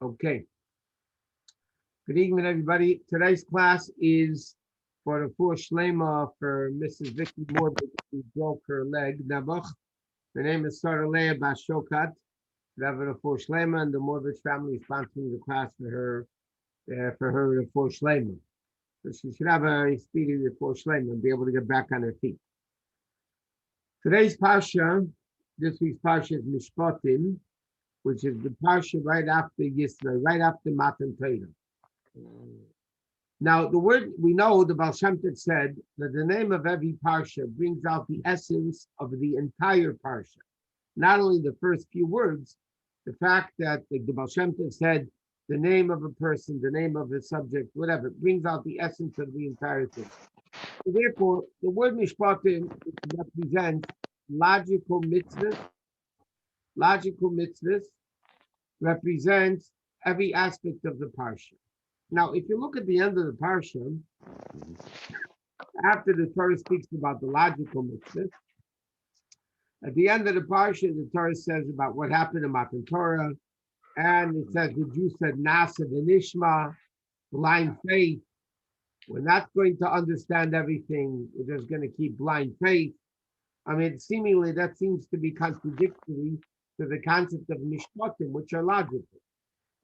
Okay. Good evening, everybody. Today's class is for the full shlema for Mrs. Vicky Moore, who broke her leg. Nebuch. Her name is Sarah Leah Bashokat. We have a full shlema, and the Moravich family is sponsoring the class for her full shlema. So she should have a speedy full shlema and be able to get back on her feet. Today's parsha, this week's parsha is Mishpatim, which is the parsha right after Yetzra, right after Matan Torah. Now, the word we know, the Baal Shem Tov said that the name of every parsha brings out the essence of the entire parsha. Not only the first few words, the fact that the Baal Shem Tov said the name of a person, the name of a subject, whatever, it brings out the essence of the entire thing. So therefore, the word Mishpatim represents logical mitzvahs. Logical mitzvahs represents every aspect of the parsha. Now, if you look at the end of the parsha, after the Torah speaks about the logical mitzvahs, at the end of the parsha, the Torah says about what happened in Matan Torah, and it says the Jews said Nasa v'nishma, blind faith. We're not going to understand everything. We're just going to keep blind faith. I mean, seemingly that seems to be contradictory to the concept of mishpatim, which are logical.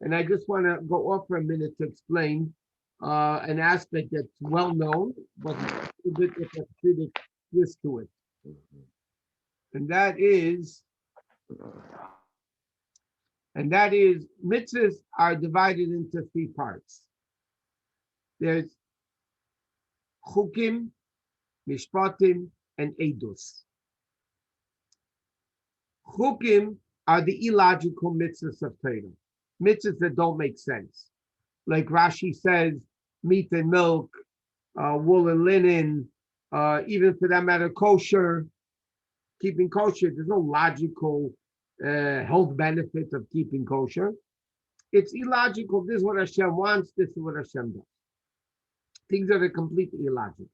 And I just want to go off for a minute to explain an aspect that's well known, but a bit of a Chassidic twist to it. And that is mitzvahs are divided into three parts. There's chukim, mishpatim, and edus. Chukim are the illogical mitzvahs of Torah. Mitzvahs that don't make sense. Like Rashi says, meat and milk, wool and linen, even for that matter, kosher, keeping kosher. There's no logical health benefit of keeping kosher. It's illogical. This is what Hashem wants. This is what Hashem does. Things that are completely illogical.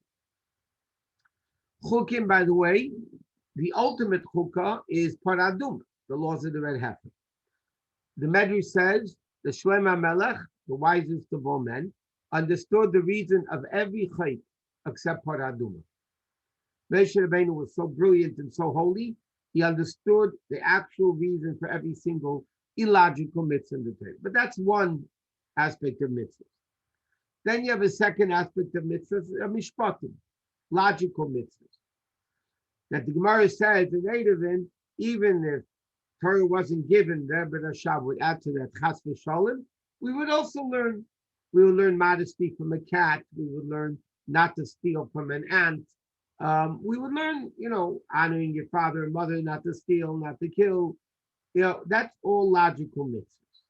Chukim, by the way, the ultimate chukah is paradum, the laws of the red heifer. The Medrash says the Shlem HaMelech, the wisest of all men, understood the reason of every chayt except paraduma. Moshe Rabbeinu was so brilliant and so holy, he understood the actual reason for every single illogical mitzvah in the Torah. But that's one aspect of mitzvahs. Then you have a second aspect of mitzvahs, mishpatim, logical mitzvahs. That the Gemara says in Edith, even if Torah wasn't given, there, but Hashem would add to that chas v'shalom, we would also learn. We would learn modesty from a cat. We would learn not to steal from an ant. We would learn, honoring your father and mother, not to steal, not to kill. That's all logical mitzvahs.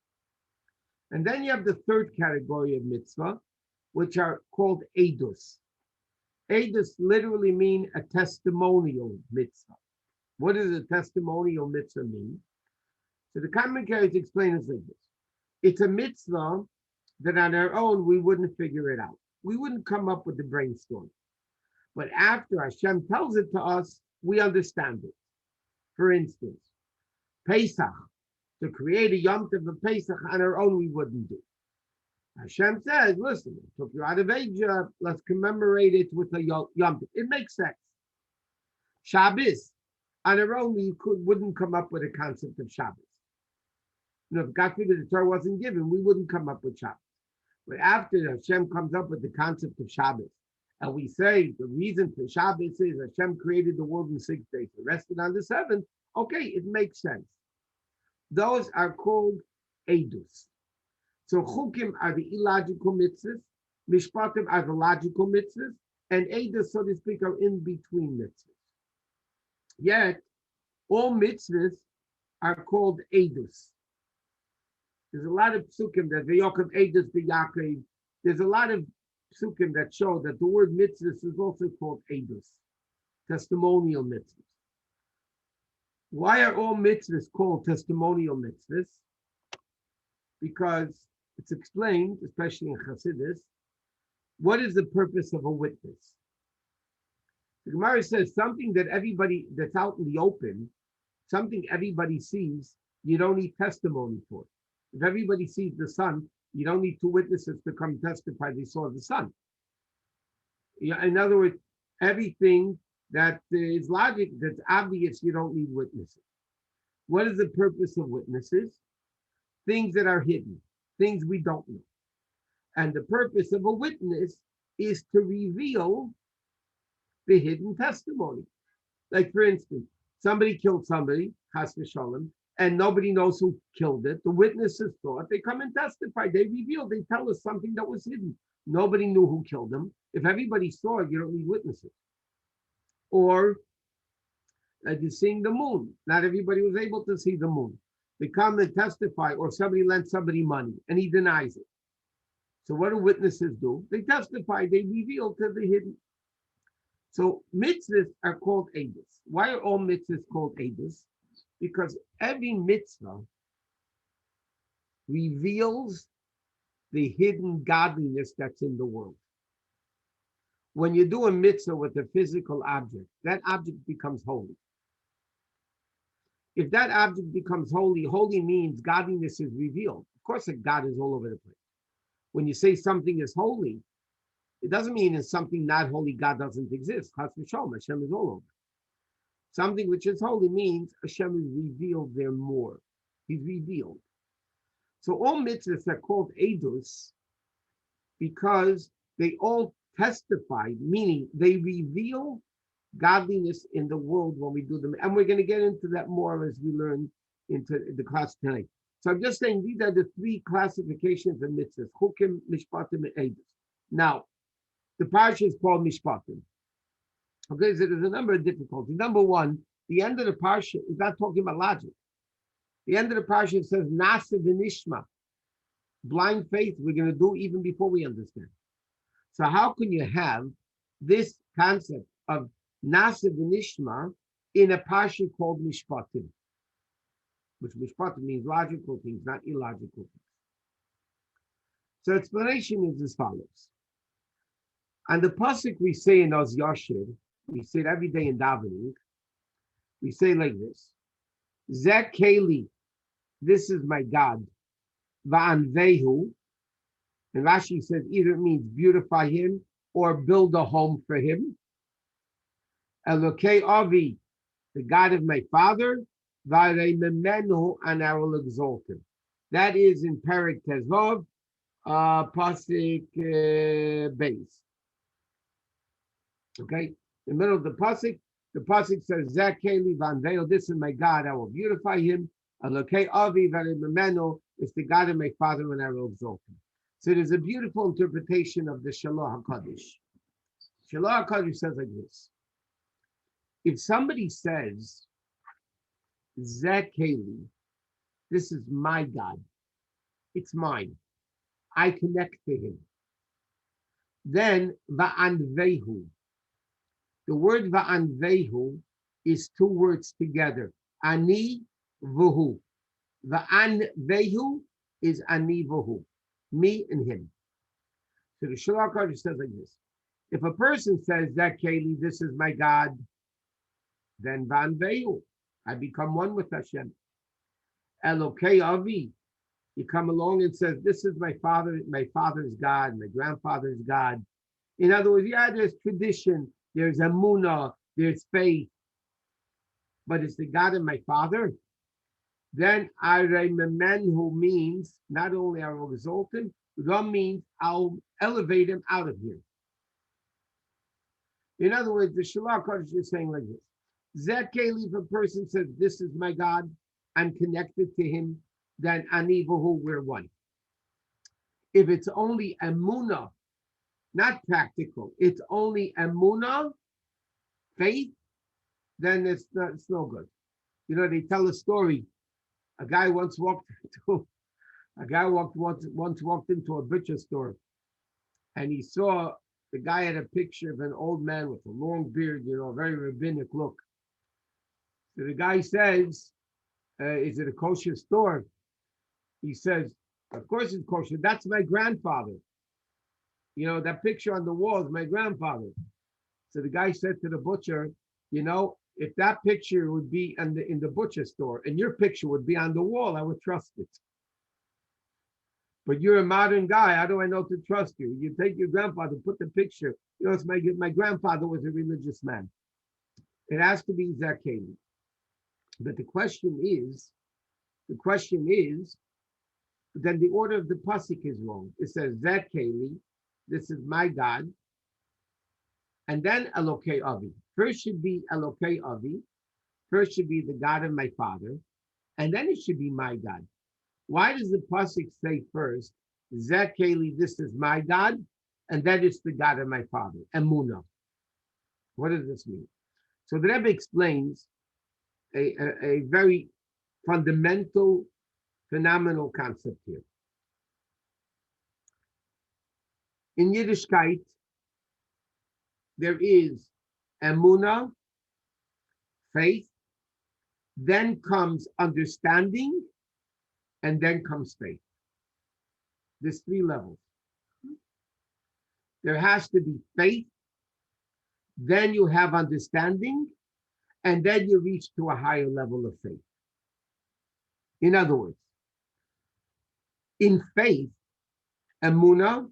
And then you have the third category of mitzvah, which are called edus. Edus literally mean a testimonial mitzvah. What does a testimonial mitzvah mean? So the commentaries explain it like this. It's a mitzvah that on our own, we wouldn't figure it out. We wouldn't come up with the brainstorm. But after Hashem tells it to us, we understand it. For instance, Pesach, to create a Yom Tov of Pesach on our own, we wouldn't do. Hashem says, listen, I took you out of Egypt, let's commemorate it with a Yom Tov. It makes sense. Shabbos, on our own, we wouldn't come up with a concept of Shabbos. If God forbid the Torah wasn't given, we wouldn't come up with Shabbos. But after Hashem comes up with the concept of Shabbos, and we say the reason for Shabbos is Hashem created the world in 6 days, and rested on the 7th, okay, it makes sense. Those are called edus. So chukim are the illogical mitzvahs, mishpatim are the logical mitzvahs, and edus, so to speak, are in between mitzvahs. Yet, all mitzvahs are called edus. There's a lot of psukim that v'yokav edus b'Yaakov. There's a lot of psukim that show that the word mitzvahs is also called edus, testimonial mitzvahs. Why are all mitzvahs called testimonial mitzvahs? Because it's explained, especially in Chassidic, what is the purpose of a witness? The Gemara says something that everybody that's out in the open, something everybody sees, you don't need testimony for. If everybody sees the sun, you don't need two witnesses to come testify they saw the sun. Yeah, in other words, everything that is logic, that's obvious, you don't need witnesses. What is the purpose of witnesses? Things that are hidden, things we don't know. And the purpose of a witness is to reveal the hidden testimony. Like, for instance, somebody killed somebody, Chas v'sholem, and nobody knows who killed it. The witnesses saw it. They come and testify. They reveal. They tell us something that was hidden. Nobody knew who killed them. If everybody saw it, you don't need witnesses. Or you're seeing the moon. Not everybody was able to see the moon. They come and testify, or somebody lent somebody money and he denies it. So what do witnesses do? They testify. They reveal to the hidden. So mitzvahs are called edus. Why are all mitzvahs called edus? Because every mitzvah reveals the hidden godliness that's in the world. When you do a mitzvah with a physical object, that object becomes holy. If that object becomes holy, holy means godliness is revealed. Of course, God is all over the place. When you say something is holy, it doesn't mean it's something not holy, God doesn't exist. Chas v'sholem, Hashem is all over. Something which is holy means Hashem is revealed there more. He's revealed. So all mitzvahs are called edus because they all testify, meaning they reveal godliness in the world when we do them. And we're going to get into that more as we learn into the class tonight. So I'm just saying these are the three classifications of mitzvahs: chukim, mishpatim, and edus. Now, the parsha is called Mishpatim. Okay, so there's a number of difficulties. Number one, the end of the parsha is not talking about logic. The end of the parsha says Nasa v'nishma, blind faith. We're going to do even before we understand. So how can you have this concept of Nasa v'nishma in a parsha called Mishpatim? Which Mishpatim means logical things, not illogical things. So explanation is as follows. And the pasuk we say in Oz Yashir, we say it every day in davening. We say like this: Zek Keli, this is my God. Va'anvehu, and Rashi says either it means beautify him or build a home for him. Elokei Avi, the God of my father. Va'reimemenu, and I will exalt him. That is in Perek Tezvav, pasuk base. Okay, in the middle of the pasuk says, "Zakeli vanveil." This is my God; I will beautify him. Alokei avi v'arimemenu. It's the God of my father, and I will exalt him. So there's a beautiful interpretation of the Shalah Hakadosh. Shalah Hakadosh says like this: if somebody says, "Zakeli," this is my God; it's mine. I connect to him. Then va'anvehu. The word va'anvehu is two words together. Ani vuhu. Va'anvehu is ani vuhu. Me and him. So the Shalach Kodesh says like this. If a person says that Keli, this is my God, then va'anvehu. I become one with Hashem. Elokei Avi. You come along and says, this is my father's God, my grandfather's God. In other words, yeah, there's tradition, there's emunah, there's faith, but it's the God of my father. Then Arememenhu means not only I will exalt him, but means I'll elevate him out of here. In other words, the Shalach Kodesh is saying like this. Zekeli, if a person says, this is my God, I'm connected to him, then ani v'hu, we're one. If it's only emunah, not practical, it's only emunah, faith, then it's no good. You know, they tell a story. A guy once walked into a butcher store, and he saw the guy had a picture of an old man with a long beard, you know, a very rabbinic look. So the guy says, is it a kosher store? He says, of course it's kosher. That's my grandfather. You know, that picture on the wall is my grandfather. So the guy said to the butcher, you know, if that picture would be in the butcher store and your picture would be on the wall, I would trust it. But you're a modern guy. How do I know to trust you? You take your grandfather, put the picture. You know, it's my grandfather was a religious man. It has to be Zakeli. But the question is, then the order of the pasuk is wrong. It says Zakeli, this is my God, and then Elokei Avi. First should be Elokei Avi. First should be the God of my father, and then it should be my God. Why does the pasuk say first, Zakeli, this is my God, and then it's the God of my father, Emunah? What does this mean? So the Rebbe explains a very fundamental, phenomenal concept here. In Yiddishkeit, there is Emunah, faith, then comes understanding, and then comes faith. There's 3 levels. There has to be faith, then you have understanding, and then you reach to a higher level of faith. In other words, in faith, Emunah,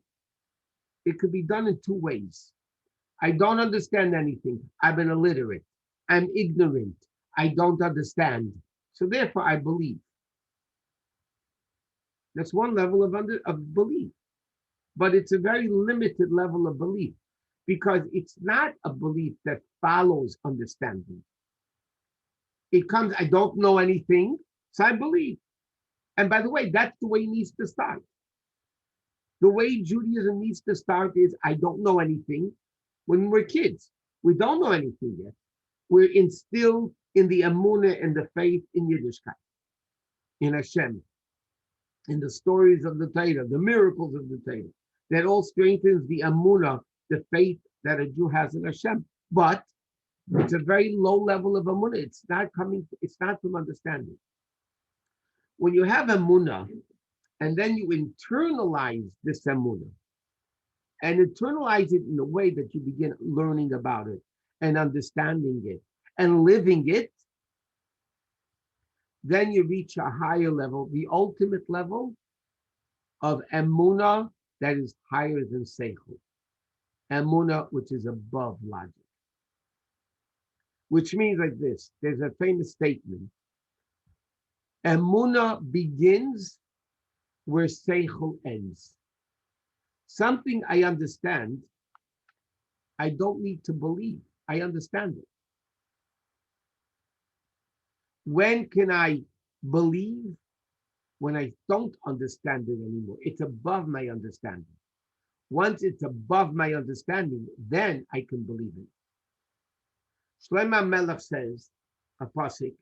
it could be done in 2 ways. I don't understand anything. I've been illiterate. I'm ignorant. I don't understand. So therefore, I believe. That's one level of belief. But it's a very limited level of belief because it's not a belief that follows understanding. It comes, I don't know anything, so I believe. And by the way, that's the way it needs to start. The way Judaism needs to start is, I don't know anything. When we're kids, we don't know anything yet. We're instilled in the emunah and the faith in Yiddishkeit, in Hashem, in the stories of the Torah, the miracles of the Torah. That all strengthens the emunah, the faith that a Jew has in Hashem. But it's a very low level of emunah. It's not from understanding. When you have emunah, and then you internalize this emunah, and internalize it in a way that you begin learning about it and understanding it and living it, then you reach a higher level, the ultimate level of emunah that is higher than seichel. Emunah, which is above logic. Which means like this, there's a famous statement. Emunah begins where seichel ends. Something I understand, I don't need to believe. I understand it. When can I believe? When I don't understand it anymore. It's above my understanding. Once it's above my understanding, then I can believe it. Shlomo Melech says, a pasuk,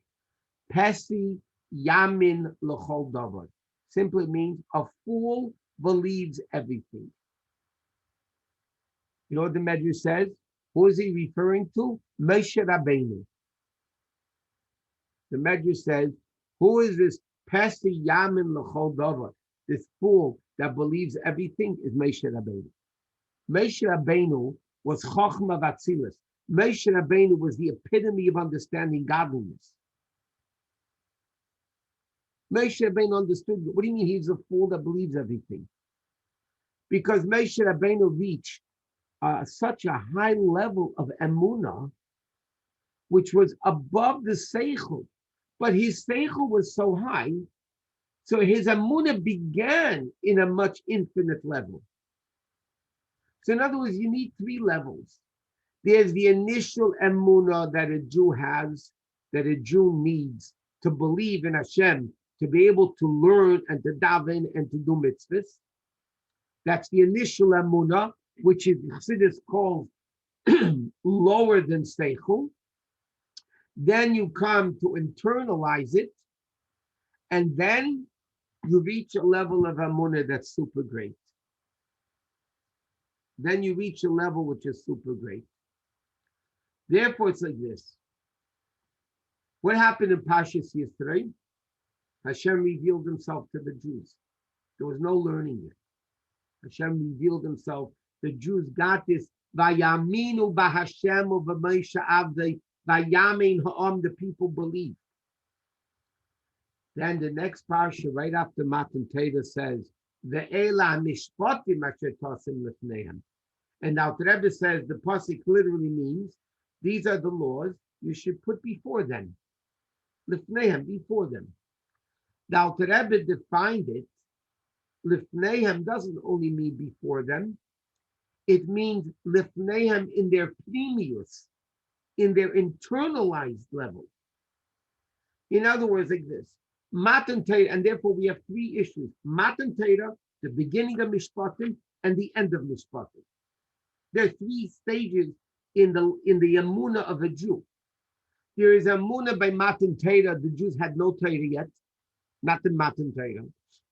Pesi Yamin L'chol Davar. Simply means a fool believes everything. You know what the Medrash says? Who is he referring to? Moshe Rabbeinu. The Medrash says, who is this Pesi Yamin L'chol Davar? This fool that believes everything is Moshe Rabbeinu. Moshe Rabbeinu was Chochma Vatzilas. Moshe Rabbeinu was the epitome of understanding godliness. Moshe Rabbeinu understood, what do you mean he's a fool that believes everything? Because Moshe Rabbeinu reached such a high level of emunah, which was above the seichel. But his seichel was so high, so his emunah began in a much infinite level. So in other words, you need 3 levels. There's the initial emunah that a Jew has, that a Jew needs to believe in Hashem, to be able to learn and to daven and to do mitzvahs. That's the initial emunah, which is Chassidic called lower than seichel. Then you come to internalize it, and then you reach a level of emunah that's super great. Then you reach a level which is super great. Therefore, it's like this. What happened in Parshat yesterday? Hashem revealed himself to the Jews. There was no learning yet. Hashem revealed himself. The Jews got this. Vayaminu b'Hashem v'Moshe Avdei vayamin ha'am. The people believed. Then the next parsha, right after Matan Torah, says ve'ela mishpatim asher tasim lifneihem. And now the Rebbe says the pasuk literally means these are the laws you should put before them. Lifneihem, before them. Now the Rebbe defined it. Lifneihem doesn't only mean before them. It means lifneihem in their pnimius, in their internalized level. In other words, like this, Matan Torah, and therefore we have three issues: Matan Torah, the beginning of Mishpatim, and the end of Mishpatim. There are three stages in the Emunah of a Jew. There is Emunah by Matan Torah. The Jews had no Torah yet, not the Matan Torah.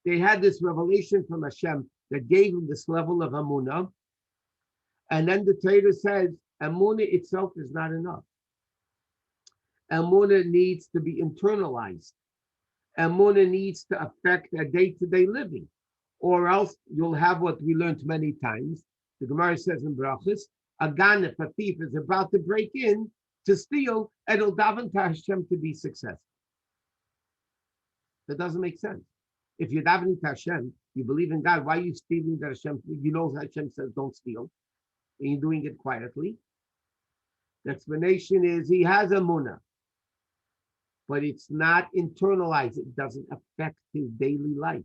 They had this revelation from Hashem that gave them this level of Emunah. And then the Torah says, Emunah itself is not enough. Emunah needs to be internalized. Emunah needs to affect their day-to-day living. Or else you'll have what we learned many times. The Gemara says in Brachos, a ganef, a thief, is about to break in to steal, and it'll daven to Hashem to be successful. That doesn't make sense. If you're davening to Hashem, you believe in God, why are you stealing that Hashem? You know Hashem says don't steal, and you're doing it quietly. The explanation is he has emunah, but it's not internalized. It doesn't affect his daily life.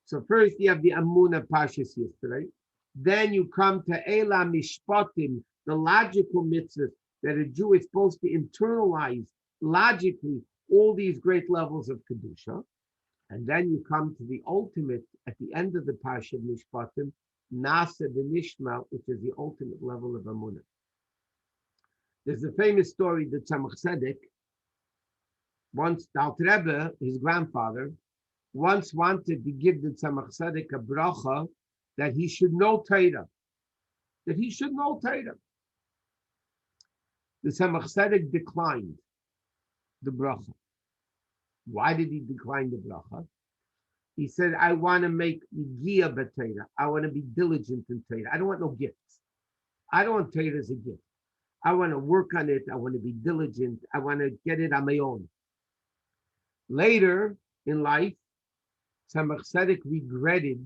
So first you have the emunah Parshat yesterday. Then you come to Ela Mishpatim, the logical mitzvahs that a Jew is supposed to internalize logically all these great levels of Kedusha. And then you come to the ultimate, at the end of the Parshat Mishpatim, Nasa v'Nishma, which is the ultimate level of Emunah. There's a famous story that Chassidic, once the Alter Rebbe, his grandfather, once wanted to give the Chassidic a bracha that he should know Torah. That he should know Torah. The Chassidic declined the bracha. Why did he decline the bracha? He said, I want to make Gia b'Torah. I want to be diligent in Torah. I don't want no gifts. I don't want Torah as a gift. I want to work on it. I want to be diligent. I want to get it on my own. Later in life, Tzemach Tzedek regretted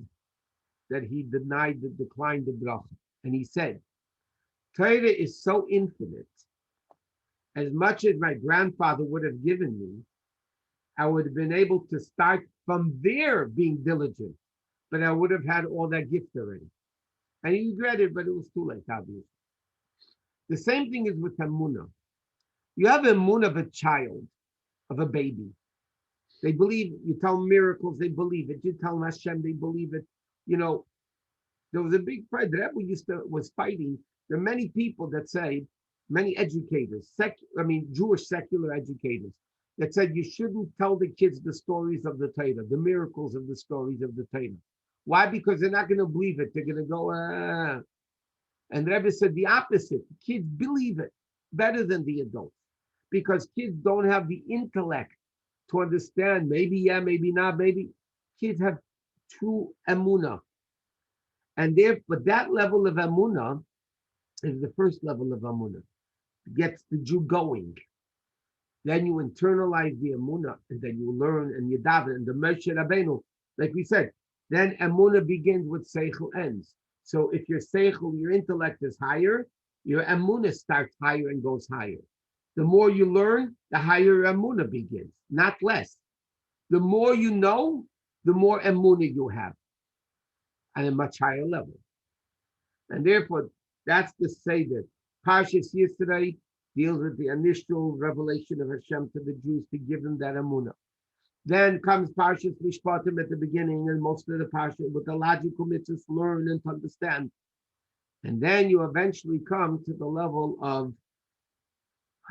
that he declined the bracha. And he said, Torah is so infinite. As much as my grandfather would have given me, I would have been able to start from there being diligent, but I would have had all that gift already. And he regretted, but it was too late, obviously. The same thing is with Emunah. You have Emunah of a child, of a baby. They believe, you tell them miracles, they believe it. You tell them Hashem, they believe it. You know, there was a big fight. The Rebbe was fighting. There are many people that say, many educators, Jewish secular educators, that said you shouldn't tell the kids the stories of the Torah, the miracles of the stories of the Torah. Why? Because they're not going to believe it. They're going to go, And the Rebbe said the opposite. Kids believe it better than the adults because kids don't have the intellect to understand. Maybe yeah, maybe not. Maybe kids have true emunah, and therefore that level of emunah is the first level of emunah. It gets the Jew going. Then you internalize the emunah, and then you learn and you daven. And the Moshe Rabbeinu, like we said, then emunah begins with seichel ends. So if your seichel, your intellect is higher, your emunah starts higher and goes higher. The more you learn, the higher your emunah begins, not less. The more you know, the more emunah you have at a much higher level. And therefore, that's the Seder. Parshat yesterday deals with the initial revelation of Hashem to the Jews to give them that emunah. Then comes Parshat Mishpatim at the beginning, and most of the Parshat with the logical mitzvahs, learn and to understand. And then you eventually come to the level of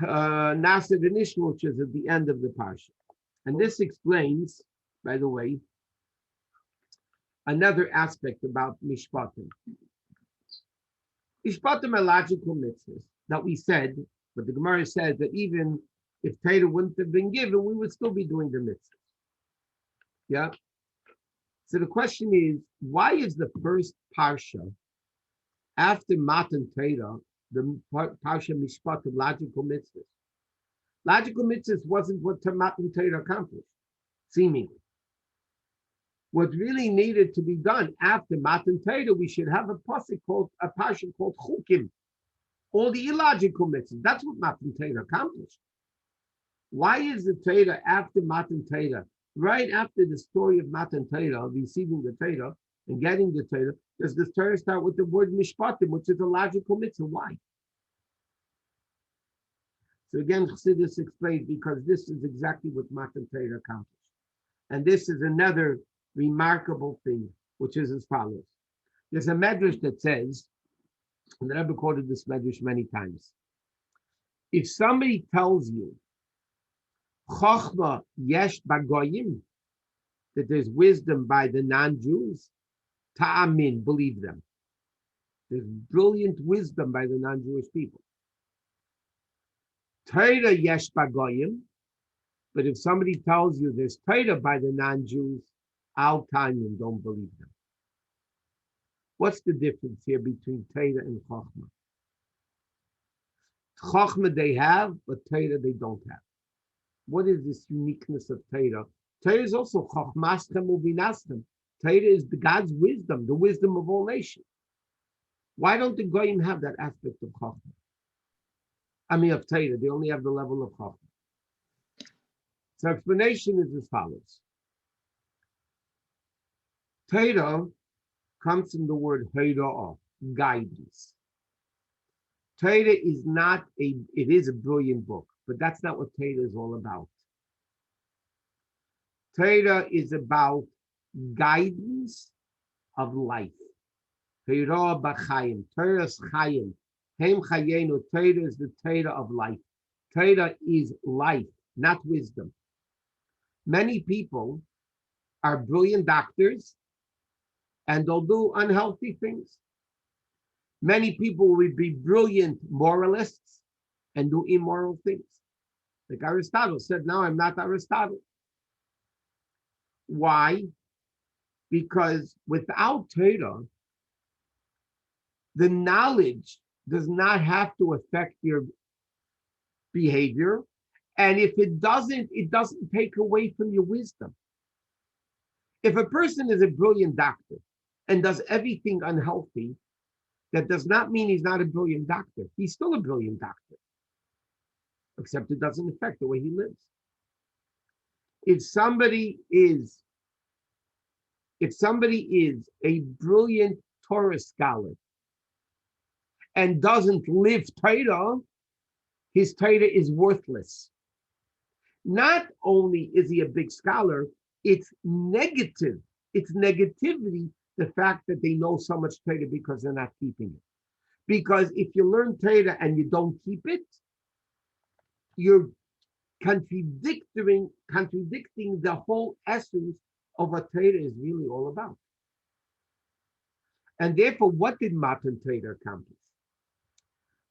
Nasa v'Nishma, which is at the end of the Parshat. And this explains, by the way, another aspect about Mishpatim. Mishpatim are logical mitzvahs that we said, but the Gemara says that even if Torah wouldn't have been given, we would still be doing the mitzvahs. Yeah. So the question is, why is the first parsha after Matan Torah, the parsha Mishpatim, logical mitzvahs? Logical mitzvahs wasn't what Matan Torah accomplished, seemingly. What really needed to be done after Matan Torah, we should have a Parshat called Chukim, all the illogical mitzvahs. That's what Matan Torah accomplished. Why is the Torah after Matan Torah, right after the story of Matan Torah, receiving the Torah and getting the Torah, does the Torah start with the word Mishpatim, which is a logical mitzvah? Why? So again, Chassidic explained, because this is exactly what Matan Torah accomplished. And this is another remarkable thing, which is as follows. There's a medrash that says, and the Rabbi quoted this medrash many times. If somebody tells you, Chochma yesh bagoyim, that there's wisdom by the non-Jews, ta'amin, believe them. There's brilliant wisdom by the non-Jewish people. Torah yesh bagoyim, but if somebody tells you there's Torah by the non-Jews, al ta'amin, don't believe them. What's the difference here between Torah and Chochma? Chochma they have, but Torah they don't have. What is this uniqueness of Torah? Torah is also Chochmaschem ubinastem. Torah is God's wisdom, the wisdom of all nations. Why don't the Goyim have that aspect of Chochma? I mean of Torah, they only have the level of Chochma. So explanation is as follows. Torah comes from the word Hara, guidance. Torah is not it is a brilliant book, but that's not what Torah is all about. Torah is about guidance of life. Torah b'chayim, Torah's chayim, hem chayenu. Torah is the Torah of life. Torah is life, not wisdom. Many people are brilliant doctors, and they'll do unhealthy things. Many people will be brilliant moralists and do immoral things. Like Aristotle said, now I'm not Aristotle. Why? Because without Torah, the knowledge does not have to affect your behavior. And if it doesn't take away from your wisdom. If a person is a brilliant doctor and does everything unhealthy, that does not mean he's not a brilliant doctor. He's still a brilliant doctor, except it doesn't affect the way he lives. If somebody is a brilliant Torah scholar and doesn't live Torah, his Torah is worthless. Not only is he a big scholar, it's negative. It's negativity, the fact that they know so much Torah because they're not keeping it. Because if you learn Torah and you don't keep it, you're contradicting the whole essence of what Torah is really all about. And therefore, what did Matan Torah accomplish?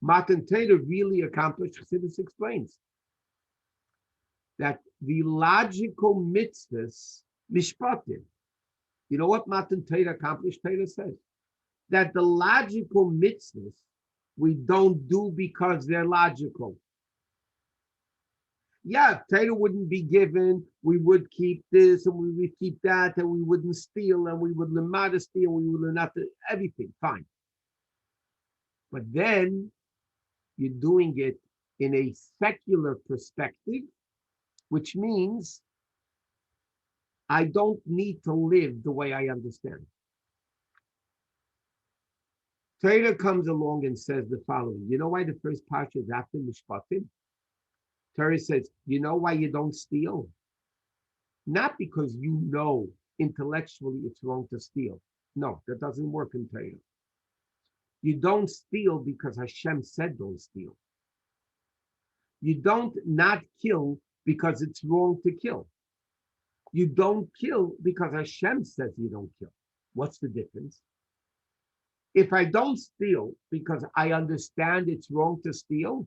Matan Torah really accomplished, Chassidic explains, that the logical mitzvahs, Mishpatim. You know what Matan Torah accomplished? Torah says that the logical mitzvahs we don't do because they're logical. Yeah, if Torah wouldn't be given, we would keep this and we would keep that, and we wouldn't steal, and we would learn modesty, and we would learn not to, everything, fine. But then you're doing it in a secular perspective, which means I don't need to live the way I understand. Torah comes along and says the following. You know why the first parsha is after Mishpatim? Torah says, you know why you don't steal? Not because you know intellectually it's wrong to steal. No, that doesn't work in Torah. You don't steal because Hashem said don't steal. You don't not kill because it's wrong to kill. You don't kill because Hashem says you don't kill. What's the difference? If I don't steal because I understand it's wrong to steal,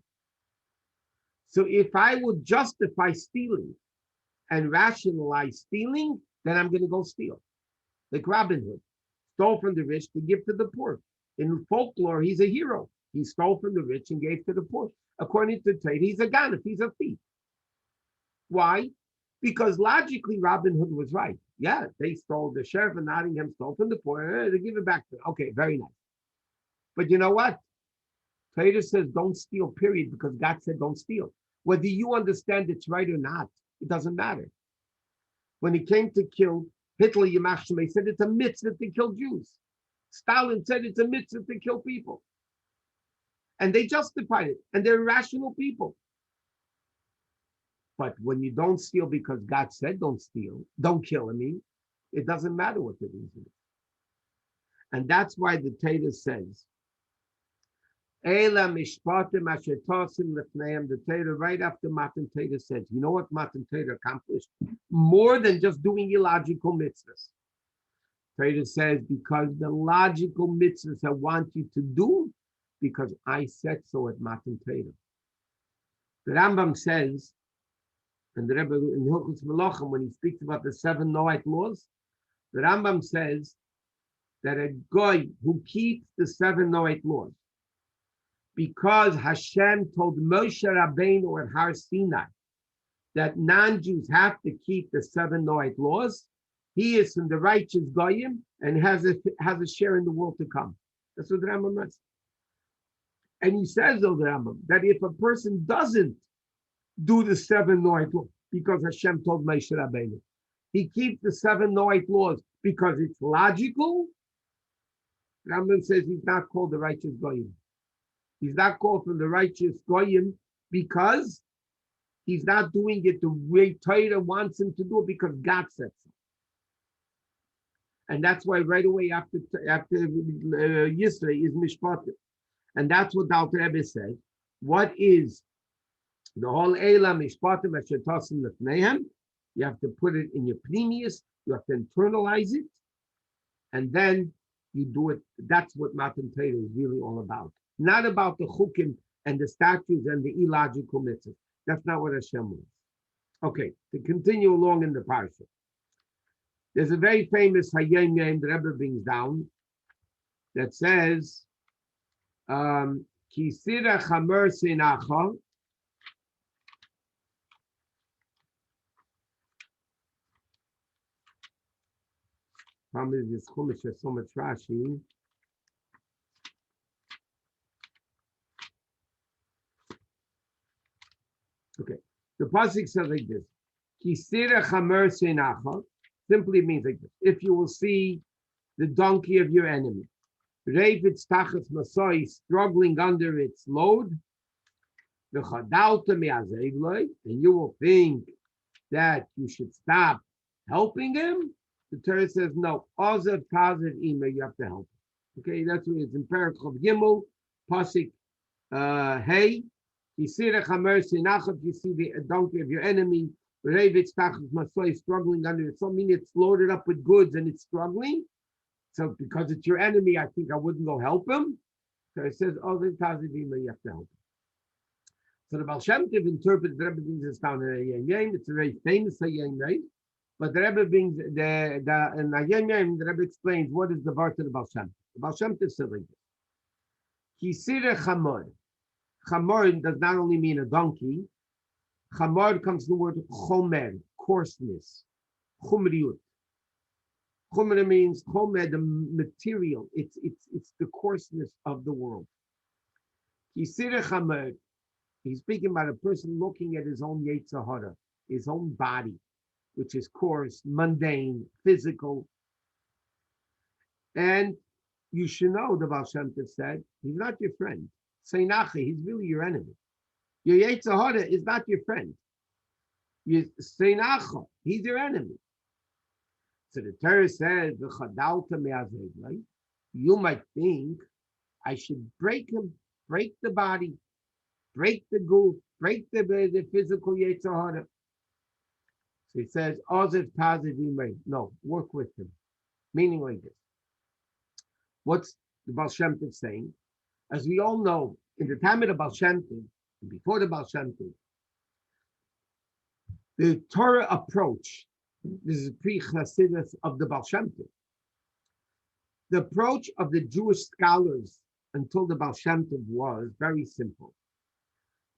so if I would justify stealing and rationalize stealing, then I'm going to go steal. Like Robin Hood, stole from the rich to give to the poor. In folklore, he's a hero. He stole from the rich and gave to the poor. According to Torah, he's a ganef, he's a thief. Why? Because logically, Robin Hood was right. Yeah, they stole, the sheriff of Nottingham stole from the poor. They give it back to them. Okay, very nice. But you know what? Torah says don't steal, period, because God said don't steal. Whether you understand it's right or not, it doesn't matter. When he came to kill Hitler, Yamach Shemay said it's a mitzvah to kill Jews. Stalin said it's a mitzvah to kill people. And they justified it. And they're rational people. But when you don't steal because God said don't steal, don't kill, it doesn't matter what the reason is. And that's why the Torah says, Ela Mishpatim Asher Tosim Lefneim, the Torah right after Matan Torah says, you know what Matan Torah accomplished? More than just doing illogical mitzvahs. Torah says, because the logical mitzvahs I want you to do, because I said so at Matan Torah. The Rambam says, and the Rebbe in Hilchos Melachim, when he speaks about the 7 Noahide laws, the Rambam says that a guy who keeps the 7 Noahide laws, because Hashem told Moshe Rabbeinu at Har Sinai that non-Jews have to keep the 7 Noahide laws, he is in the righteous goyim and has a share in the world to come. That's what the Rambam says. And he says, though, the Rambam, that if a person doesn't do the 7 Noahide laws because Hashem told Moshe Rabbeinu, he keeps the 7 Noahide laws because it's logical, Rambam says he's not called the righteous goyim. He's not called from the righteous goyim because he's not doing it the way Torah wants him to do it because God said so. And that's why right away after Yetzra is Mishpatim. And that's what the Alter Rebbe said. What is the whole Eila Mishpatim Asher Tosim Lefneihem? You have to put it in your pneumius. You have to internalize it. And then you do it. That's what Matan Torah is really all about. Not about the chukim and the statutes and the illogical mitzvahs. That's not what Hashem wants. Okay, to continue along in the Parshat. There's a very famous Hayom Yom the Rebbe brings down that says, Kisira Chamer Seinacha. Problem is this Chumash has so much Rashi. Okay, the pasuk says like this: Kisira Chamer Seinacha simply means like this: if you will see the donkey of your enemy, Reivitz Tachas Masai struggling under its load, the Chadalta Me'azegloi, and you will think that you should stop helping him. The Torah says no. Ozav Tazav Ima, you have to help him. Okay, that's what it's in Parakhov Gimel, pasuk Hey. You see the chamer sinachot, you see the donkey of your enemy, Reivitz Tachas Masai struggling under it. So mean it's loaded up with goods and it's struggling. So because it's your enemy, I think I wouldn't go help him. So it says, oh, you have to help him. So the Baal Shem Tov interprets, the Rebbe brings this down in Hayom Yom. It's a very famous Hayom Yom. But the Rebbe brings, in Hayom Yom, the Rebbe explains what is the word of the Baal Shem Tov. The Baal Shem Tov says like this. Kisire chamor. Chamor does not only mean a donkey. Chamor comes from the word chomer, coarseness, chumriut. Chomer means chomer, the material. It's the coarseness of the world. Kisire chamor. He's speaking about a person looking at his own yetra, his own body, which is coarse, mundane, physical. And you should know, the Baal Shem Tov said, he's not your friend. Seinachi, he's really your enemy. Your yetra is not your friend. Seinacha, he's your enemy. So the Torah says, you might think I should break him, break the body, break the goof, break the physical yetra. So he says, no, work with him. Meaning like this. What's the Baal Shem Tov saying? As we all know, in the time of the Baal Shem Tov, and before the Baal Shem Tov, the Torah approach, this is pre-Chassidic of the Baal Shem Tov. The approach of the Jewish scholars until the Baal Shem Tov was very simple.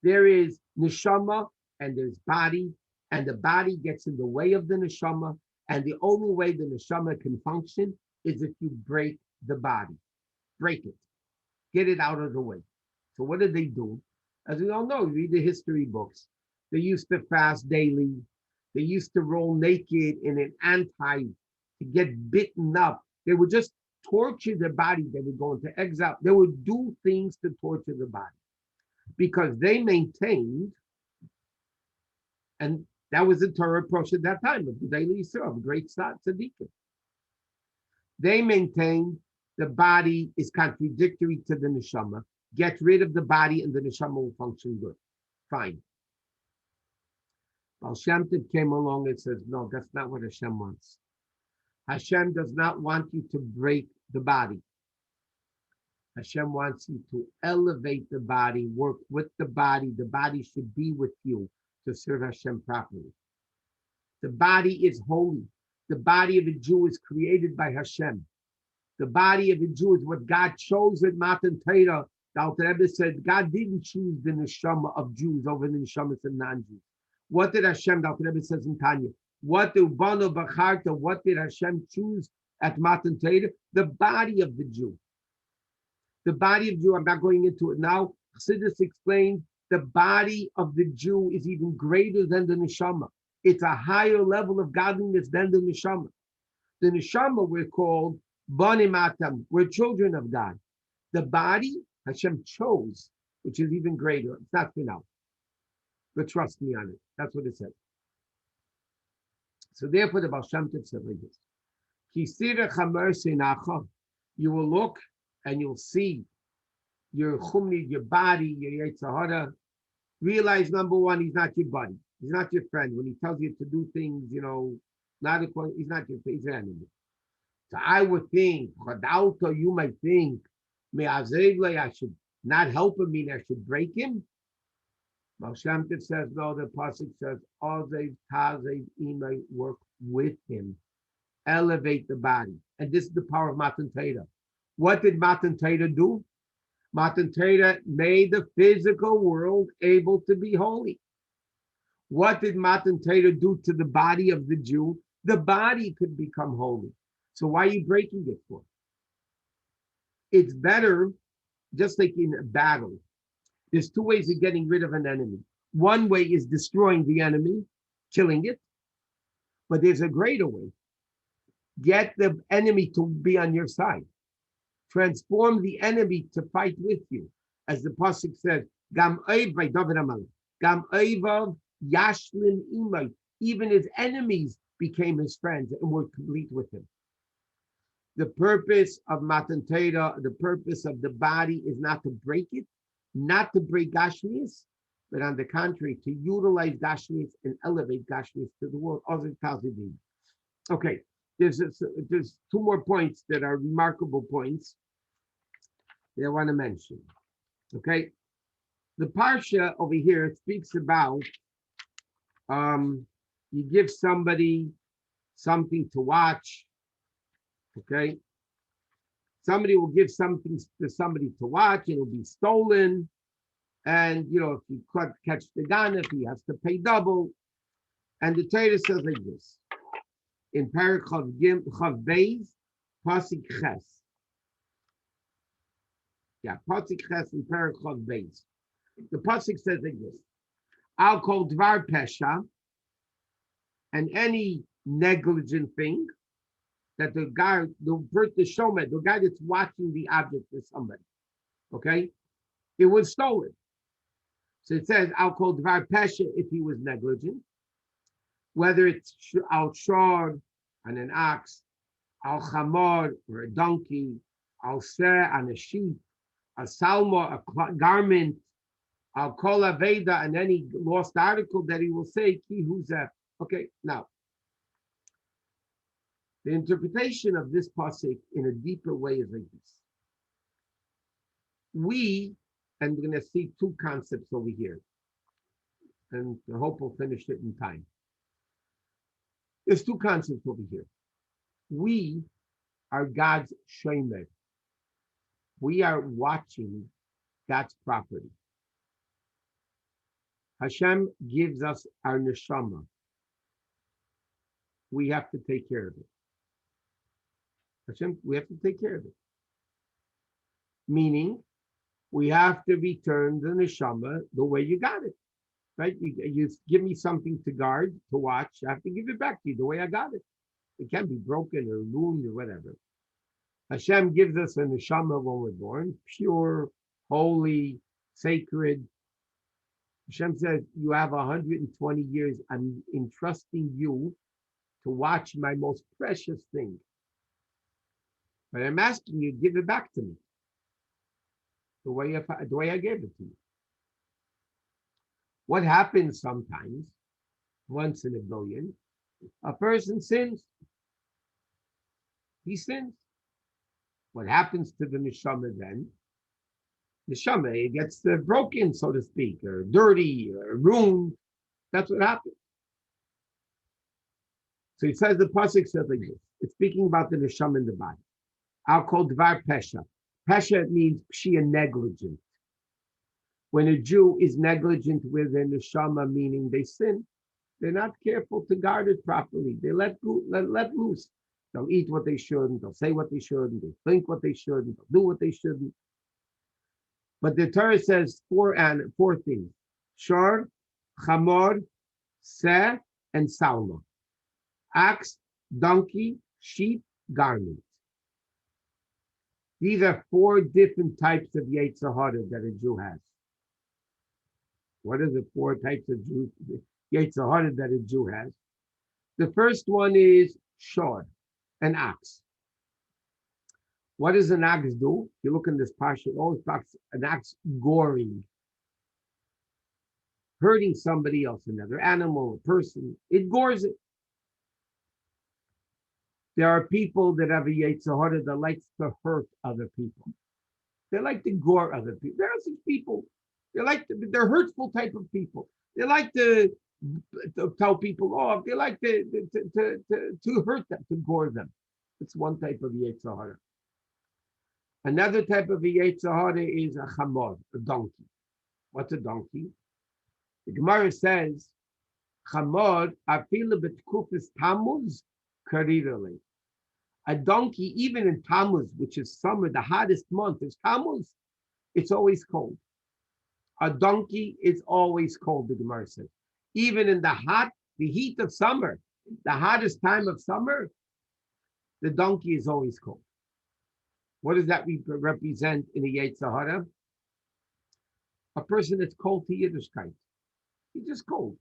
There is neshama and there's body, and the body gets in the way of the neshama, And the only way the neshama can function is if you break the body. Break it. Get it out of the way. So what did they do? As we all know, you read the history books. They used to fast daily. They used to roll naked in an anti to get bitten up. They would just torture the body. They would go into exile. They would do things to torture the body because they maintained, and that was the Torah approach at that time of the daily Yisrael, the great Tzaddikim. They maintained the body is contradictory to the neshama. Get rid of the body and the neshama will function good. Fine. Baal Shem Tov came along and says, no, that's not what Hashem wants. Hashem does not want you to break the body. Hashem wants you to elevate the body, work with the body. The body should be with you to serve Hashem properly. The body is holy. The body of a Jew is created by Hashem. The body of a Jew is what God chose at Matan Torah. The Alter Rebbe said God didn't choose the neshama of Jews over the neshamas of non-Jews. What did Hashem, the Alter Rebbe says in Tanya, what did Hashem choose at Matan Torah? The body of the Jew. The body of the Jew, I'm not going into it now. Chassidic explains the body of the Jew is even greater than the neshama. It's a higher level of godliness than the neshama. The neshama we're called Bani Matam. We're children of God. The body Hashem chose, which is even greater. It's not for now. But trust me on it. That's what it says. So therefore the Baal Shem Tov said like this. You will look and you'll see your chumni, your body, your yetra. Realize number one, he's not your buddy. He's not your friend. When he tells you to do things, not according, he's not your friend, he's an enemy. So I would think, you might think, I should not help him, mean I should break him. Baal Shem Tov says, no, the Pasuk says, work with him, elevate the body. And this is the power of Matan Torah. What did Matan Torah do? Matan Torah made the physical world able to be holy. What did Matan Torah do to the body of the Jew? The body could become holy. So why are you breaking it for? It's better, just like in a battle. There's two ways of getting rid of an enemy. One way is destroying the enemy, killing it. But there's a greater way. Get the enemy to be on your side. Transform the enemy to fight with you. As the Pasuk says, Gam Oiv by David Amalek. Gam Oivav Yashlim Imay. Even his enemies became his friends and were complete with him. The purpose of Matan Torah, the purpose of the body is not to break it, not to break Gashmias, but on the contrary, to utilize Gashmias and elevate Gashmias to the world. Okay, there's two more points that are remarkable points that I want to mention. Okay, the Parsha over here speaks about you give somebody something to watch. Okay, somebody will give something to somebody to watch, it'll be stolen. And if you catch the gun, if he has to pay double. And the Torah says like this in Parachav Beis, Pasuk Ches. Yeah, Pasuk Ches in Parachav Beis. The Pasuk says like this: I'll call Dvar Pesha, and any negligent thing that the guy, the showman, the guy that's watching the object is somebody. Okay? It was stolen. So it says, I'll call Dvar Pesha if he was negligent, whether it's Al Shor on an ox, Al Chamor or a donkey, Al Ser on a sheep, Al Salmo, a garment, Al Kol Aveda, and any lost article that he will say, Ki Huzeh. Okay, now, the interpretation of this pasuk in a deeper way is like this. And we're going to see two concepts over here, and I hope we'll finish it in time. There's two concepts over here. We are God's shomer. We are watching God's property. Hashem gives us our neshama. we have to take care of it. Hashem, we have to take care of it. Meaning, we have to return the neshama the way you got it. Right? You give me something to guard, to watch. I have to give it back to you the way I got it. It can't be broken or ruined or whatever. Hashem gives us a neshama when we're born, pure, holy, sacred. Hashem says, you have 120 years. I'm entrusting you to watch my most precious thing. But I'm asking you, give it back to me the way I gave it to you. What happens sometimes, once in a billion, a person sins. He sins. What happens to the neshama then? Neshama, it gets broken, so to speak, or dirty, or ruined. That's what happens. So he says, the pasuk says like this. It's speaking about the neshama in the body. I'll call dvar pesha. Pesha means pshia, negligent. When a Jew is negligent with their neshama, meaning they sin, they're not careful to guard it properly. They let loose. They'll eat what they shouldn't. They'll say what they shouldn't. They'll think what they shouldn't. They'll do what they shouldn't. But the Torah says four things: shor, chamor, seh, and salma. Ox, donkey, sheep, garment. These are four different types of yetra that a Jew has. What are the four types of yetra that a Jew has? The first one is shor, an ox. What does an ox do? You look in this Parshat, always talks an ox goring, hurting somebody else, another animal, a person. It gores it. There are people that have a yetzra that likes to hurt other people. They like to gore other people. There are such people. They're hurtful type of people. They like to tell people off. They like to hurt them, to gore them. It's one type of yetzra. Another type of yetzra is a chamor, a donkey. What's a donkey? The Gemara says, chamor afilu b'tkufis Tammuz karirale. A donkey, even in Tammuz, which is summer, the hottest month is Tammuz, it's always cold. A donkey is always cold, the Gemara says. Even in the heat of summer, the hottest time of summer, the donkey is always cold. What does that represent in the yetzra? A person that's cold to Yiddishkeit. He's just cold.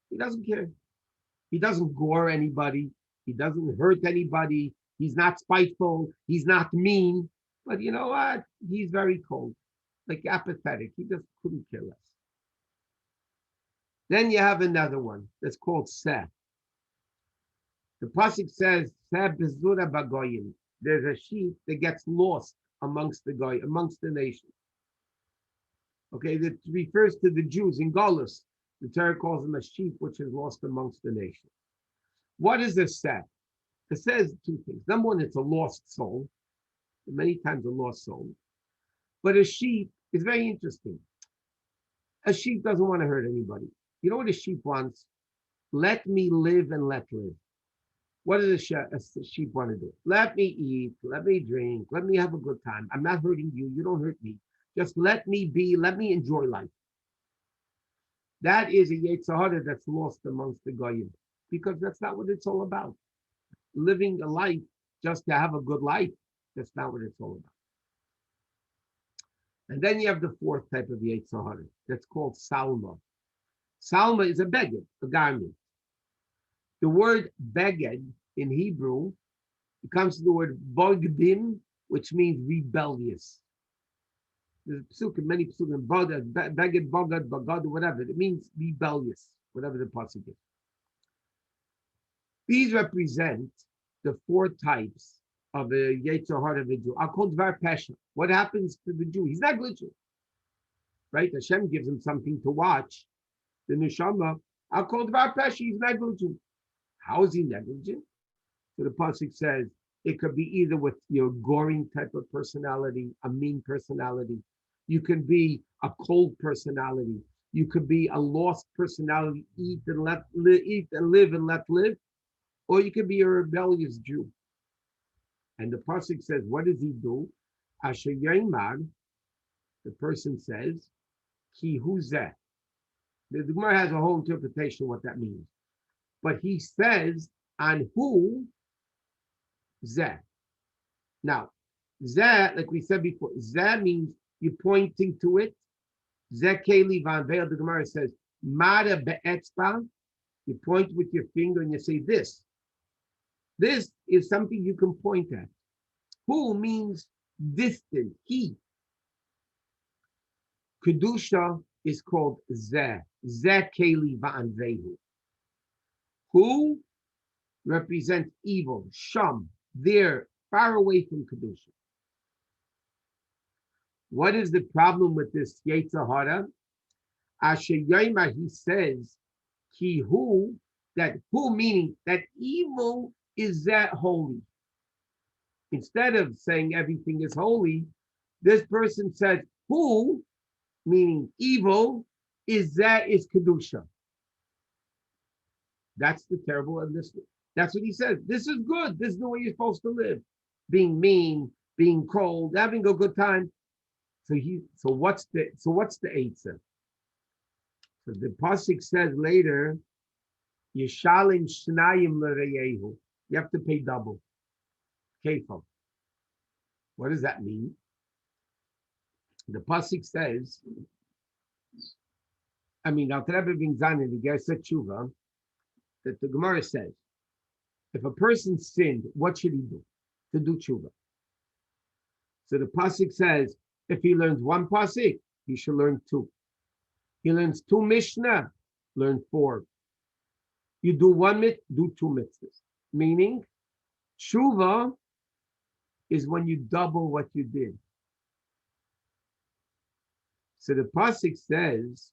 He doesn't care. He doesn't gore anybody. He doesn't hurt anybody. He's not spiteful. He's not mean. But you know what? He's very cold, like apathetic. He just couldn't care less. Then you have another one that's called Seh. The pasuk says, Seh bezura bagoyim. There's a sheep that gets lost amongst the nation. Okay, that refers to the Jews in Golus. The Torah calls them a sheep which is lost amongst the nation. What is a Seh? It says two things. Number one, it's a lost soul. Many times a lost soul. But a sheep is very interesting. A sheep doesn't want to hurt anybody. You know what a sheep wants? Let me live and let live. What does a sheep want to do? Let me eat, let me drink, let me have a good time. I'm not hurting you, you don't hurt me. Just let me be, let me enjoy life. That is a yetzra that's lost amongst the goyim, because that's not what it's all about. Living a life just to have a good life, that's not what it's all about. And then you have the fourth type of yetzra that's called salma. Salma is a beged, a garment. The word beged in Hebrew, it comes to the word bogdim, which means rebellious. There's many psukim, beged, bogad, bagad, whatever. It means rebellious, whatever the pasuk is. These represent the four types of a yetzra of a Jew. I'll call dvar pesha. What happens to the Jew? He's negligent, right? Hashem gives him something to watch. The neshama, I'll call dvar pesha. He's negligent. How is he negligent? So the pasuk says it could be either with your goring type of personality, a mean personality. You can be a cold personality. You could be a lost personality. Eat and live and let live. or you could be a rebellious Jew. And the pasuk says, what does he do? Asher Yaimar, the person says, Ki hu zeh. The Gemara has a whole interpretation of what that means. But he says, on who zeh. Now, zeh, like we said before, zeh means you're pointing to it. Zeh keli van veil. The Gemara says, Mara be'etzba. You point with your finger and you say this. This is something you can point at. Who means distant, he. Kedusha is called Zeh. Zeh Keli Va'anvehu. Who represents evil, Sham, there, far away from Kedusha. What is the problem with this yetra Hara? Asher Yaima, he says, Ki who, that who meaning that evil is that holy. Instead of saying everything is holy, this person says, who, meaning evil, is Kedusha. That's the terrible of this. That's what he says. This is good. This is the way you're supposed to live. Being mean, being cold, having a good time. So what's the Eitzah? So the pasuk says later, Yeshalim Shnayim L'Reyehu. You have to pay double. Kefal. What does that mean? The pasuk says, Al Rebbe bin Zanin, the Gerset Tshuva, that the Gemara says, if a person sinned, what should he do? To do tshuva. So the pasuk says, if he learns one pasuk, he should learn two. He learns two Mishnah, learn four. You do one mitzvah, do two mitzvahs. Meaning, tshuva is when you double what you did. So the pasuk says,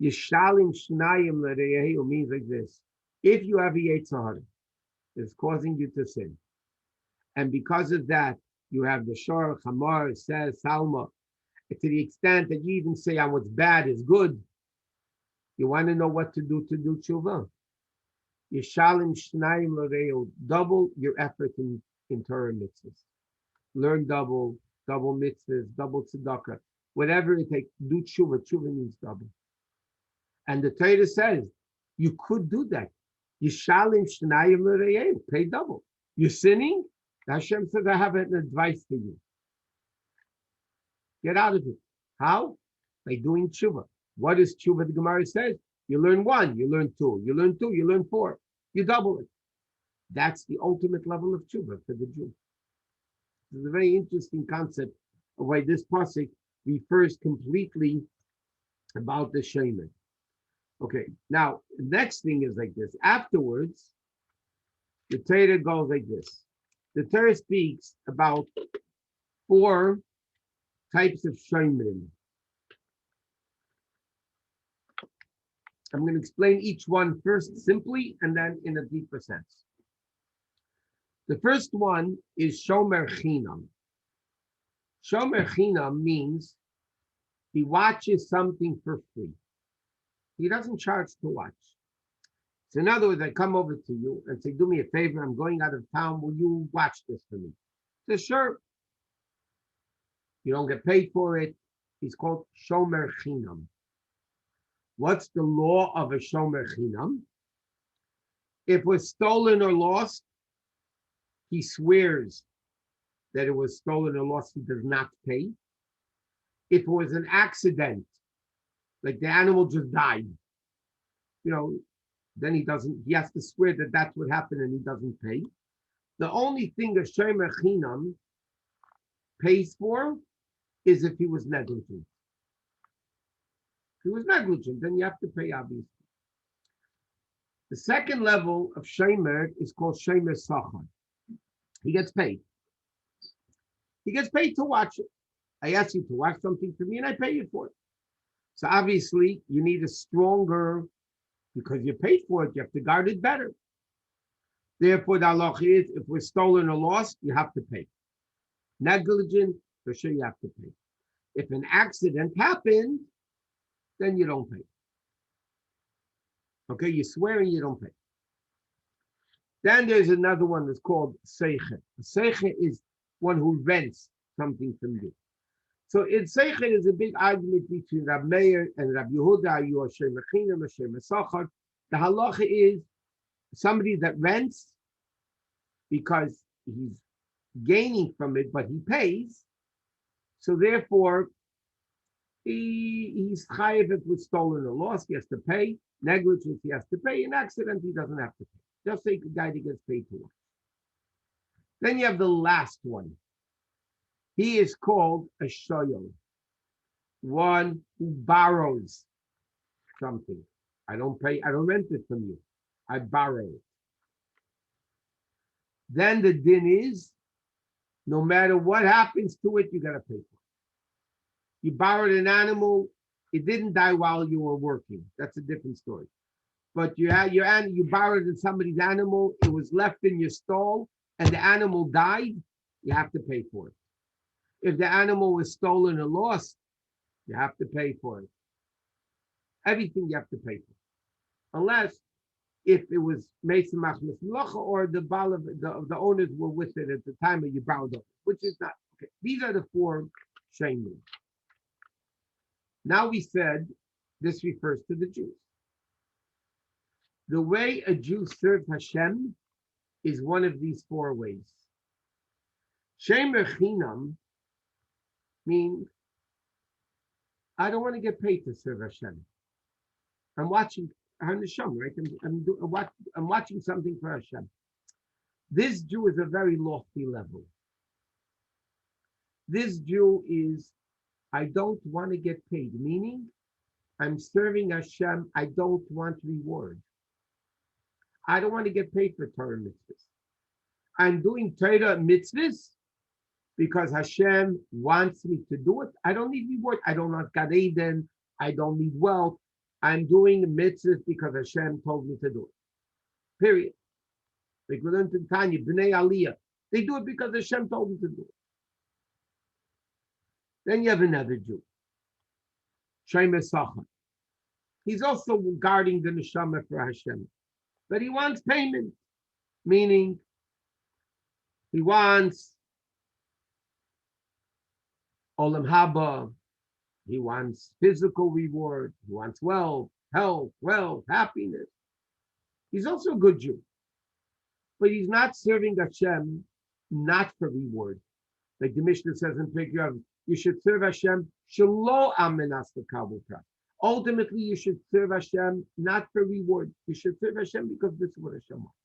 Yeshalim Shnayim L'Reyehu means like this. If you have a yetra that's causing you to sin, and because of that, you have the shor, chamar, says, salma, to the extent that you even say on what's bad is good, you want to know what to do tshuva. Yeshalim Shnayim L'Reyehu, double your effort in Torah mitzvahs. Learn double mitzvahs, double tzedakah, whatever it takes, do tshuva. Tshuva means double. And the Torah says, you could do that. Yishalim Shnayim L'Reyehu, pay double. You're sinning? Hashem says, I have an advice for you. Get out of it. How? By doing tshuva. What is tshuva? The Gemara says, you learn one, you learn two, you learn two, you learn four. You double it. That's the ultimate level of tshuva for the Jew. This is a very interesting concept of why this pasuk refers completely about the shemer. Okay, now the next thing is like this. Afterwards, the Torah goes like this. The Torah speaks about four types of shemerim. I'm going to explain each one first simply and then in a deeper sense. The first one is shomer chinam. Shomer chinam means he watches something for free. He doesn't charge to watch. So in other words, I come over to you and say, do me a favor, I'm going out of town, will you watch this for me? He says, sure. You don't get paid for it. He's called shomer chinam. What's the law of a shomer chinam? If it was stolen or lost, he swears that it was stolen or lost, he does not pay. If it was an accident, like the animal just died, then he has to swear that that's what happened and he doesn't pay. The only thing a shomer chinam pays for is if he was negligent. If he was negligent, then you have to pay, obviously. The second level of shomer is called shomer sachar. He gets paid. He gets paid to watch it. I ask you to watch something for me and I pay you for it. So obviously you need a stronger, because you paid for it, you have to guard it better. Therefore the halacha is, if we're stolen or lost, you have to pay. Negligent, for sure you have to pay. If an accident happened, then you don't pay. Okay, you swear and you don't pay. Then there's another one that's called Seiche. Seiche is one who rents something from you. So in Seiche is a big argument between Rab Meir and Rab Yehuda. Are you Asher Mechinam, Asher Mesachar? The halacha is somebody that rents because he's gaining from it, but he pays. So therefore, he's chayiv if it was stolen or lost, he has to pay. Negligence, he has to pay. An accident, he doesn't have to pay. Just take a guy that gets paid to work. Then you have the last one. He is called a shoyel, one who borrows something. I don't pay, I don't rent it from you. I borrow it. Then the din is, no matter what happens to it, you got to pay for it. You borrowed an animal, it didn't die while you were working. That's a different story. But you borrowed somebody's animal, it was left in your stall, and the animal died, you have to pay for it. If the animal was stolen or lost, you have to pay for it. Everything you have to pay for. Unless if it was Mesa Machmas Melacha or the owners were with it at the time of you borrowed it, which is not okay. These are the four shaming. Now we said this refers to the Jews. The way a Jew serves Hashem is one of these four ways. Shemer Chinam means I don't want to get paid to serve Hashem. I'm watching Hashem, right? I'm watching something for Hashem. This Jew is a very lofty level. This Jew is, I don't want to get paid, meaning I'm serving Hashem, I don't want reward. I don't want to get paid for Torah mitzvahs. I'm doing Torah mitzvahs because Hashem wants me to do it. I don't need reward. I don't want Gan Eden. I don't need wealth. I'm doing mitzvahs because Hashem told me to do it. Period. Like we learned in Tanya, B'nai Aliyah. They do it because Hashem told them to do it. Then you have another Jew, Shemer Sachar. He's also guarding the neshama for Hashem, but he wants payment, meaning he wants olam haba, he wants physical reward, he wants wealth, health, happiness. He's also a good Jew, but he's not serving Hashem not for reward. Like the Mishnah says in Pirkei, you should serve Hashem shelo amenas l'kabel pras. Ultimately, you should serve Hashem not for reward. You should serve Hashem because this is what Hashem wants.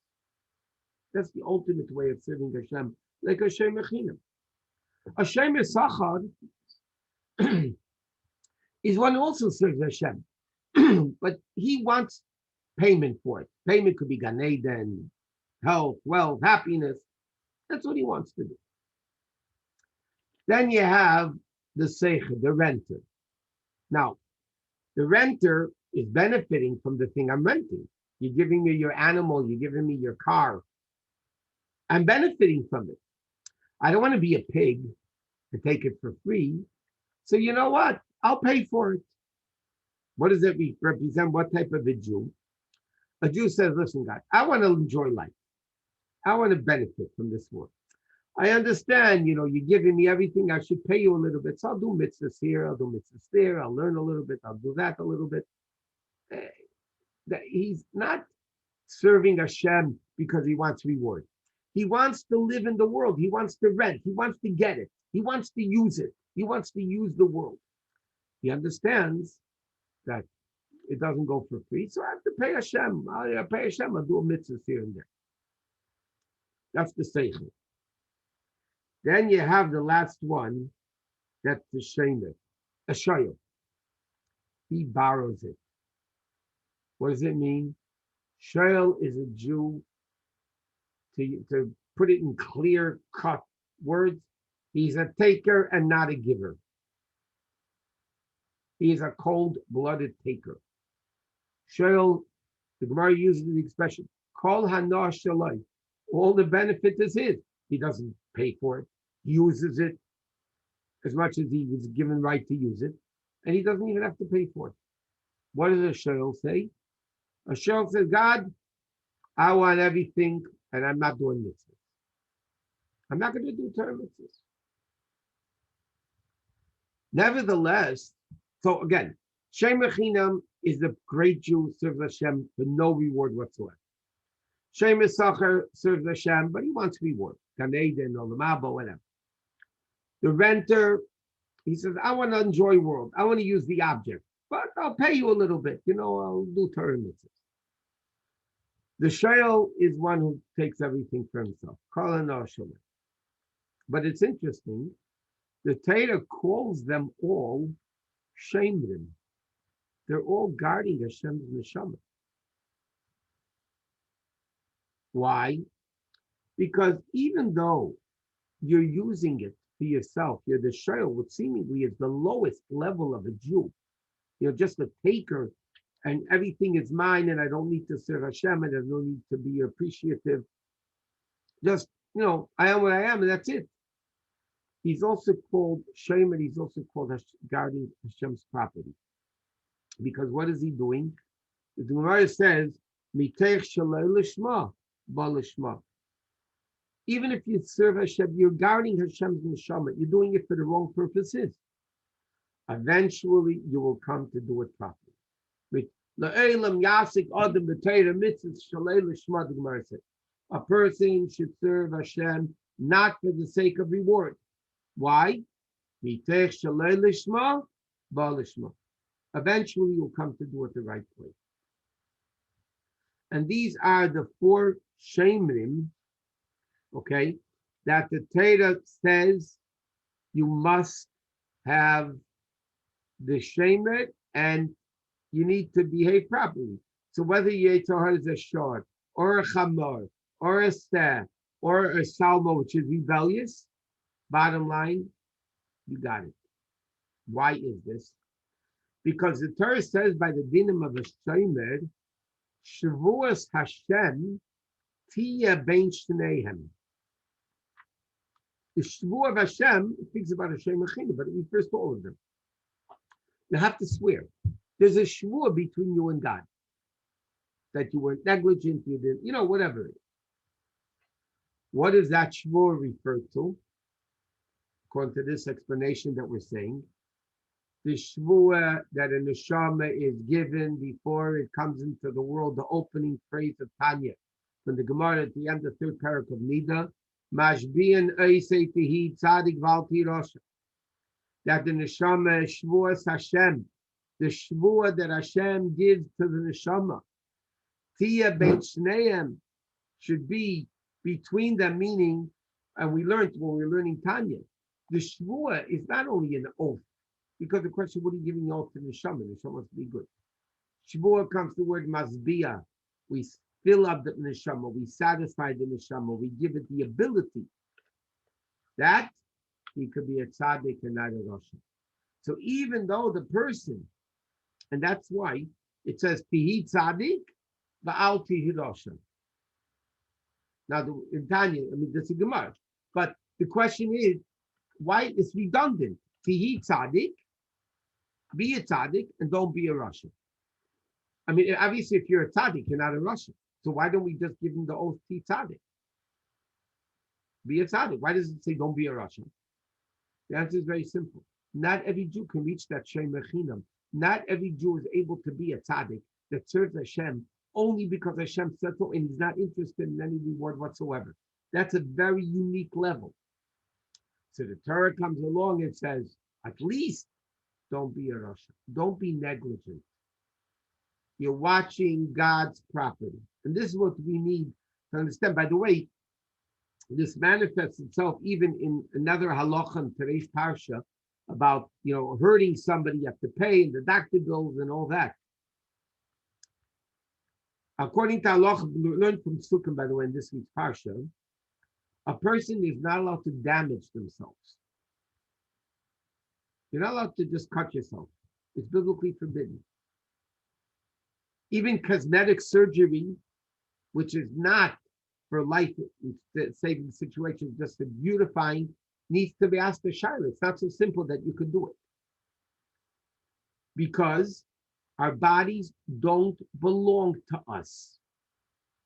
That's the ultimate way of serving Hashem, like Hashem Mechinam. Hashem Sachar is one who also serves Hashem, but he wants payment for it. Payment could be Gan Eden, health, wealth, happiness. That's what he wants to do. Then you have the Seiche, the renter. Now, the renter is benefiting from the thing I'm renting. You're giving me your animal, you're giving me your car. I'm benefiting from it. I don't want to be a pig and take it for free. So you know what? I'll pay for it. What does it represent? What type of a Jew? A Jew says, listen, God, I want to enjoy life. I want to benefit from this world. I understand, you're giving me everything. I should pay you a little bit. So I'll do mitzvahs here. I'll do mitzvahs there. I'll learn a little bit. I'll do that a little bit. He's not serving Hashem because he wants reward. He wants to live in the world. He wants to rent. He wants to get it. He wants to use it. He wants to use the world. He understands that it doesn't go for free. So I have to pay Hashem. I'll pay Hashem. I'll do a mitzvahs here and there. That's the seichel. Then you have the last one, that's the shemer, a shoyel. He borrows it. What does it mean? Shoyel is a Jew, to put it in clear-cut words, he's a taker and not a giver. He is a cold-blooded taker. Shoyel, the Gemara uses the expression, kol hana shalai. All the benefit is his. He doesn't pay for it. He uses it as much as he was given right to use it, and he doesn't even have to pay for it. What does a shoyel say? A shoyel says, God, I want everything and I'm not doing mitzvahs. I'm not going to do Torah mitzvahs. Nevertheless, so again, Shem Rechinam is the great Jew who serves Hashem for no reward whatsoever. Shem Sacher serves Hashem, but he wants reward. Gan Eden, Olam Haba, whatever. The renter, he says, I want to enjoy world. I want to use the object, but I'll pay you a little bit. I'll do Torah mitzvahs. The Shail is one who takes everything for himself. But it's interesting. The Torah calls them all Shemrim. They're all guarding Hashem's neshama. Why? Because even though you're using it for yourself, you're the Shail, which seemingly is the lowest level of a Jew. You're just a taker, and everything is mine, and I don't need to serve Hashem, and there's no need to be appreciative. Just, I am what I am, and that's it. He's also called Shem, and he's also called guarding Hashem's property. Because what is he doing? The Gemara says, Mitech shalei lishma, ba lishma. Even if you serve Hashem, you're guarding Hashem's neshama. You're doing it for the wrong purposes. Eventually, you will come to do it properly. A person should serve Hashem not for the sake of reward. Why? Eventually, you'll come to do it the right way. And these are the 4 shemrim, okay, that the Torah says you must have the shemer and you need to behave properly. So whether yetra is a shor or a chamor or a steh or a salmo, which is rebellious, bottom line, you got it. Why is this? Because the Torah says by the dinim of a shemer, Shavuos Hashem tiya bein shneihem. The Shavuot of Hashem speaks about Hashem Mechina, but it refers to all of them. You have to swear. There's a Shavuot between you and God. That you weren't negligent, you didn't, whatever it is. What does that Shavuot refer to? According to this explanation that we're saying, the Shavuot that a neshama is given before it comes into the world, the opening phrase of Tanya, from the Gemara at the end of the 3rd parak of Nida, Mashbian Eisei Tihi Tzadik Valti Rosha. That the neshama Shavuos Hashem, the Shavuot that Hashem gives to the neshama, Tia Beit Shneim, should be between them, meaning, and we learned when we were learning Tanya, the Shavuot is not only an oath, because the question, what are you giving oath to the neshama? The neshama must be good. Shavuot comes to the word masbia. We fill up the neshama, we satisfy the neshama, we give it the ability that he could be a tzaddik and not a rasha. So even though the person, and that's why it says tihi tzaddik va'al tihi rasha. Now in Tanya, that's a Gemara, but the question is, why it's redundant? Tihi tzaddik, be a tzaddik, and don't be a rasha. Obviously, if you're a tzaddik, you're not a rasha. So why don't we just give him the oath ti tzaddik? Be a tzaddik. Why does it say don't be a rasha? The answer is very simple. Not every Jew can reach that shem rechinam. Not every Jew is able to be a tzaddik that serves Hashem only because Hashem said so, and he's not interested in any reward whatsoever. That's a very unique level. So the Torah comes along and says, at least don't be a rasha. Don't be negligent. You're watching God's property. And this is what we need to understand. By the way, this manifests itself even in another halacha in today's parsha about, hurting somebody, you have to pay, and the doctor bills and all that. According to halacha, learned from Sukkim, by the way, in this week's parsha, a person is not allowed to damage themselves. You're not allowed to just cut yourself. It's biblically forbidden. Even cosmetic surgery, which is not for life-saving situations, just for beautifying, needs to be asked to Shaila. It's not so simple that you could do it. Because our bodies don't belong to us.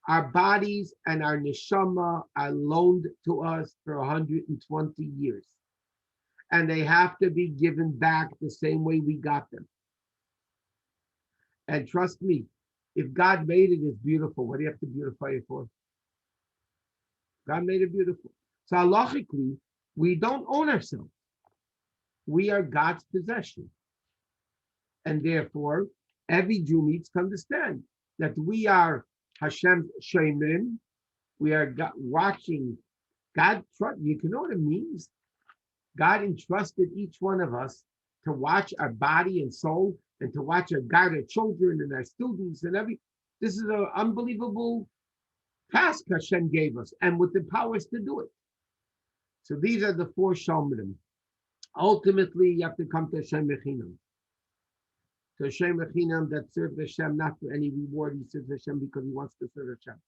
Our bodies and our neshama are loaned to us for 120 years. And they have to be given back the same way we got them. And trust me, if God made it as beautiful, what do you have to beautify it for? God made it beautiful. So halachically, we don't own ourselves. We are God's possession. And therefore, every Jew needs to understand that we are Hashem's Shemrim. We are watching God. You can know what it means. God entrusted each one of us to watch our body and soul and to watch our guide our children and our students and this is an unbelievable task Hashem gave us and with the powers to do it. So these are the 4 Shomrim. Ultimately, you have to come to Hashem Mechinam. To Hashem Mechinam that serves Hashem not for any reward. He serves Hashem because he wants to serve Hashem.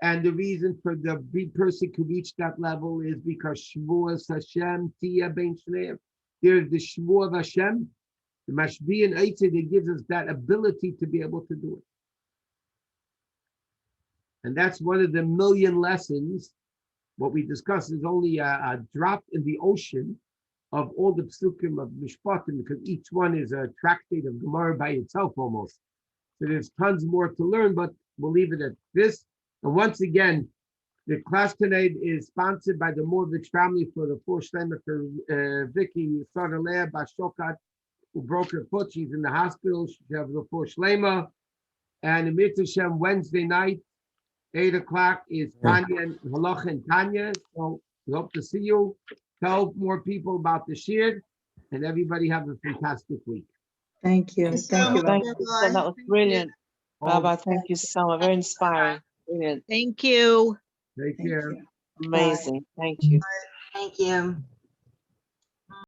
And the reason for the person to reach that level is because Shvuas Hashem Tia Ben Shneim. There's the Shvuah of Hashem, the Mashbi and Eitzah that gives us that ability to be able to do it. And that's one of the million lessons. What we discuss is only a drop in the ocean of all the psukim of Mishpatim, because each one is a tractate of Gemara by itself almost. So there's tons more to learn, but we'll leave it at this. And once again, the class tonight is sponsored by the Moravich family for the 4 Shleima for Vicky Saralea Bashokat, who broke her foot. She's in the hospital. She has the 4 Shleima. And in Mitzvah Shem, Wednesday night, 8 o'clock is Tanya and Halach and Tanya. So we hope to see you. Tell more people about the shir, and everybody have a fantastic week. Thank you. Thank you. Thank you. So that was brilliant. Rabbi, thank you so much. Very inspiring. Brilliant. Thank you. Take care. Amazing. Thank you. Thank you.